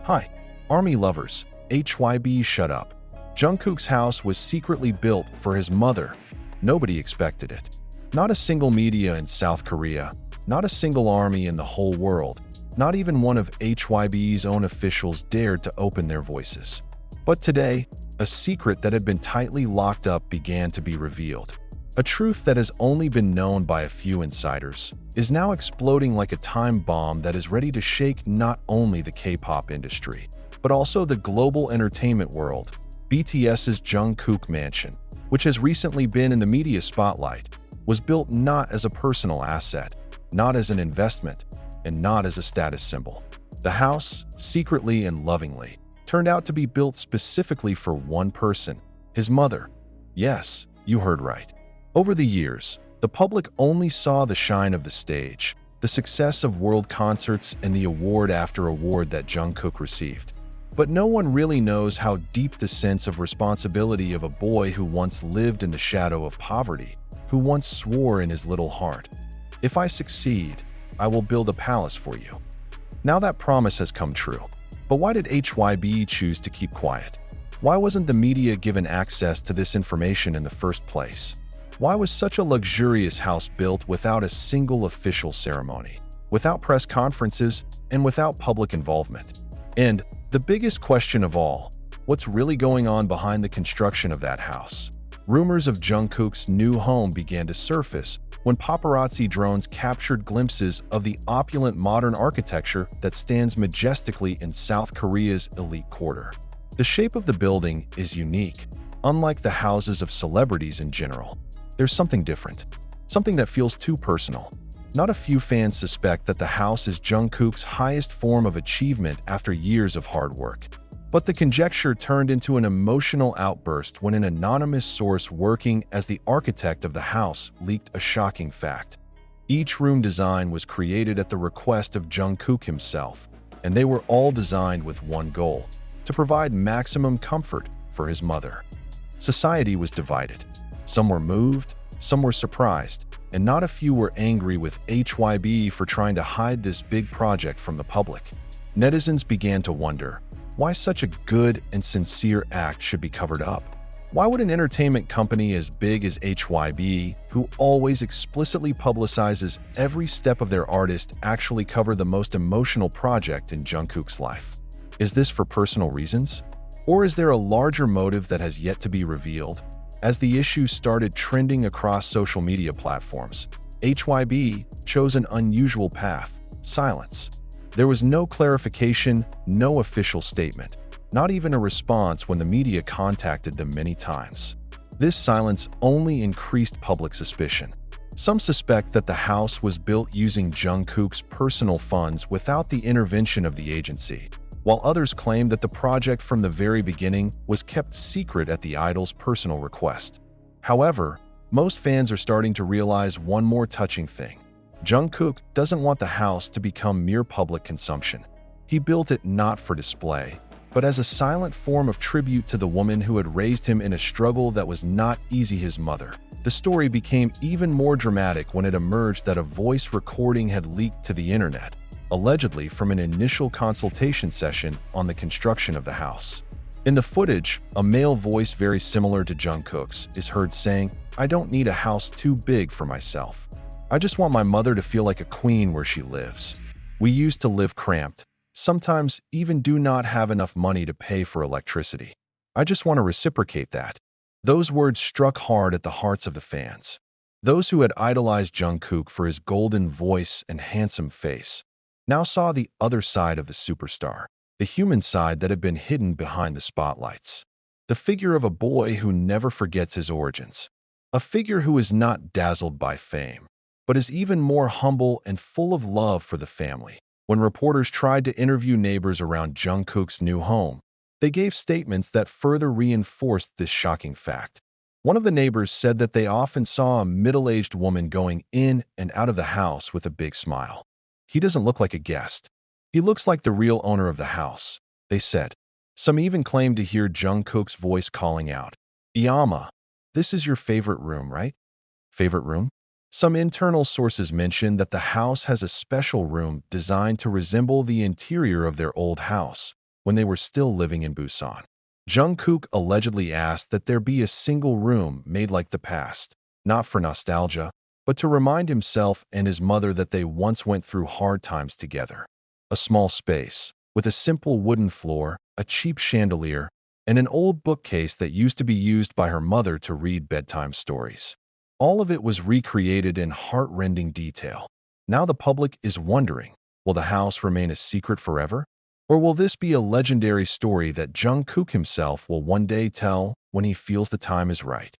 Hi, army lovers, HYBE shut up. Jungkook's house was secretly built for his mother. Nobody expected it. Not a single media in South Korea, not a single army in the whole world, not even one of HYBE's own officials dared to open their voices. But today, a secret that had been tightly locked up began to be revealed. A truth that has only been known by a few insiders is now exploding like a time bomb that is ready to shake not only the K-pop industry, but also the global entertainment world. BTS's Jungkook mansion, which has recently been in the media spotlight, was built not as a personal asset, not as an investment, and not as a status symbol. The house, secretly and lovingly, turned out to be built specifically for one person, his mother. Yes, you heard right. Over the years, the public only saw the shine of the stage, the success of world concerts, and the award after award that Jungkook received. But no one really knows how deep the sense of responsibility of a boy who once lived in the shadow of poverty, who once swore in his little heart, "If I succeed, I will build a palace for you." Now that promise has come true. But why did HYBE choose to keep quiet? Why wasn't the media given access to this information in the first place? Why was such a luxurious house built without a single official ceremony, without press conferences, and without public involvement? And the biggest question of all, what's really going on behind the construction of that house? Rumors of Jungkook's new home began to surface when paparazzi drones captured glimpses of the opulent modern architecture that stands majestically in South Korea's elite quarter. The shape of the building is unique. Unlike the houses of celebrities in general, there's something different, something that feels too personal. Not a few fans suspect that the house is Jungkook's highest form of achievement after years of hard work. But the conjecture turned into an emotional outburst when an anonymous source working as the architect of the house leaked a shocking fact. Each room design was created at the request of Jungkook himself, and they were all designed with one goal: to provide maximum comfort for his mother. Society was divided. Some were moved, some were surprised, and not a few were angry with HYBE for trying to hide this big project from the public. Netizens began to wonder why such a good and sincere act should be covered up. Why would an entertainment company as big as HYBE, who always explicitly publicizes every step of their artist, actually cover the most emotional project in Jungkook's life? Is this for personal reasons? Or is there a larger motive that has yet to be revealed? As the issue started trending across social media platforms, HYBE chose an unusual path: silence. There was no clarification, no official statement, not even a response when the media contacted them many times. This silence only increased public suspicion. Some suspect that the house was built using Jungkook's personal funds without the intervention of the agency, while others claim that the project from the very beginning was kept secret at the idol's personal request. However, most fans are starting to realize one more touching thing. Jungkook doesn't want the house to become mere public consumption. He built it not for display, but as a silent form of tribute to the woman who had raised him in a struggle that was not easy, his mother. The story became even more dramatic when it emerged that a voice recording had leaked to the internet, allegedly from an initial consultation session on the construction of the house. In the footage, a male voice very similar to Jungkook's is heard saying, "I don't need a house too big for myself. I just want my mother to feel like a queen where she lives. We used to live cramped, sometimes even do not have enough money to pay for electricity. I just want to reciprocate that." Those words struck hard at the hearts of the fans. Those who had idolized Jungkook for his golden voice and handsome face now saw the other side of the superstar, the human side that had been hidden behind the spotlights. The figure of a boy who never forgets his origins. A figure who is not dazzled by fame, but is even more humble and full of love for the family. When reporters tried to interview neighbors around Jungkook's new home, they gave statements that further reinforced this shocking fact. One of the neighbors said that they often saw a middle-aged woman going in and out of the house with a big smile. "He doesn't look like a guest. He looks like the real owner of the house," they said. Some even claimed to hear Jungkook's voice calling out, "Iyama, this is your favorite room, right?" Favorite room? Some internal sources mention that the house has a special room designed to resemble the interior of their old house, when they were still living in Busan. Jungkook allegedly asked that there be a single room made like the past, not for nostalgia, but to remind himself and his mother that they once went through hard times together. A small space, with a simple wooden floor, a cheap chandelier, and an old bookcase that used to be used by her mother to read bedtime stories. All of it was recreated in heart-rending detail. Now the public is wondering, will the house remain a secret forever? Or will this be a legendary story that Jungkook himself will one day tell when he feels the time is right?